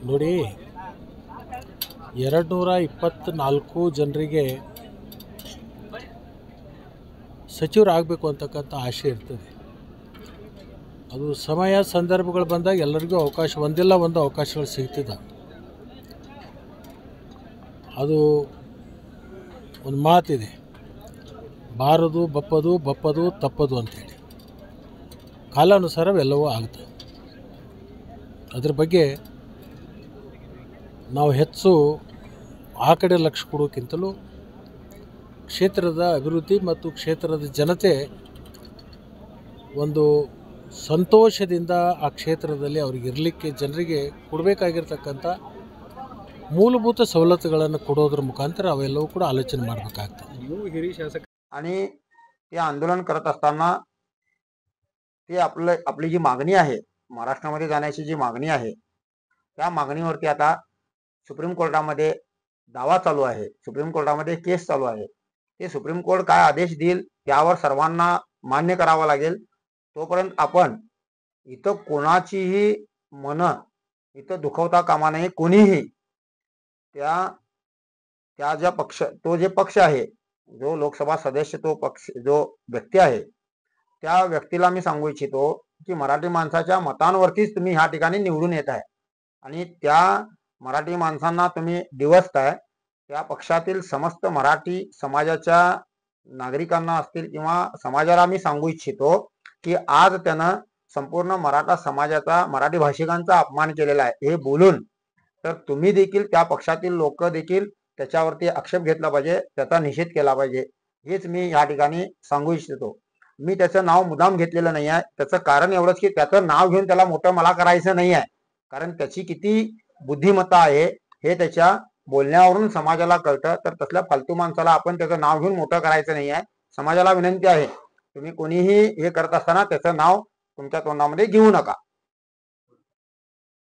ನೋಡಿ, 224 ಜನರಿಗೆ ಸಚಿವರಾಗಬೇಕು ಅಂತಕ್ಕಂಥ ಆಸೆ ಇರ್ತದೆ. ಅದು ಸಮಯ ಸಂದರ್ಭಗಳು ಬಂದಾಗ ಎಲ್ಲರಿಗೂ ಒಂದಿಲ್ಲ ಒಂದು ಅವಕಾಶಗಳು ಸಿಗ್ತಿದ್ದಾವೆ. ಅದು ಒಂದು ಮಾತಿದೆ, ಬಾರದು ಬಪ್ಪದು ಬಪ್ಪದು ತಪ್ಪದು ಅಂತೇಳಿ. ಕಾಲಾನುಸಾರವೆಲ್ಲವೂ ಆಗ್ತದೆ. ಅದ್ರ ಬಗ್ಗೆ ನಾವು ಹೆಚ್ಚು ಆ ಕಡೆ ಲಕ್ಷ್ಯ ಕೊಡೋಕ್ಕಿಂತಲೂ ಕ್ಷೇತ್ರದ ಅಭಿವೃದ್ಧಿ ಮತ್ತು ಕ್ಷೇತ್ರದ ಜನತೆ ಒಂದು ಸಂತೋಷದಿಂದ ಆ ಕ್ಷೇತ್ರದಲ್ಲಿ ಅವ್ರಿಗೆ ಇರಲಿಕ್ಕೆ ಜನರಿಗೆ ಕೊಡಬೇಕಾಗಿರ್ತಕ್ಕಂಥ ಮೂಲಭೂತ सवलतुಗಳನ್ನು ಕೊಡೋದ್ರ ಮುಖಾಂತರ ಅವೆಲ್ಲವೂ ಕೂಡ ಆಲೋಚನೆ ಮಾಡಬೇಕಾಗ್ತದೆ. ನೀವು ಹಿರಿಯ ಶಾಸಕ आणि ते आंदोलन करत असताना ते आपली जी मागणी आहे, महाराष्ट्रामध्ये जाण्याची जी मागणी आहे, त्या मागणीवरती आता सुप्रीम कोर्टामध्ये दावा चालू आहे, सुप्रीम कोर्टामध्ये केस चालू आहे. ते सुप्रीम कोर्ट काय आदेश देईल त्यावर सर्वांना मान्य करावं लागेल. तोपर्यंत आपण इथं कोणाचीही मन इथं दुखवता कामा नये. कोणीही त्या ज्या पक्ष तो जे पक्ष आहे, जो लोकसभा सदस्य तो पक्ष जो व्यक्ती आहे, त्या व्यक्तीला मी सांगू इच्छितो की मराठी माणसाच्या मतांवरतीच तुम्ही ह्या ठिकाणी निवडून येत आहे आणि त्या मराठी माणसांना तुम्ही डिवचताय. त्या पक्षातील समस्त मराठी समाजाच्या नागरिकांना असतील किंवा समाजाला मी सांगू इच्छितो की आज त्यानं संपूर्ण मराठा समाजाचा, मराठी भाषिकांचा अपमान केलेला आहे हे बोलून, तर तुम्ही देखील त्या पक्षातील लोक देखील त्याच्यावरती आक्षेप घेतला पाहिजे, त्याचा निषेध केला पाहिजे. हेच मी या ठिकाणी सांगू इच्छितो. मी त्याचं नाव मुद्दाम घेतलेलं नाही आहे. त्याचं कारण एवढंच की त्याचं नाव घेऊन त्याला मोठं मला करायचं नाही आहे, कारण त्याची किती बुद्धिमत्ता आहे हे त्याच्या बोलण्यावरून समाजाला कळतं. तर तसल्या फालतू माणसाला आपण त्याचं नाव घेऊन मोठं करायचं नाही आहे. समाजाला विनंती आहे, तुम्ही कोणीही हे करत असताना त्याचं नाव तुमच्या तोंडामध्ये घेऊ नका.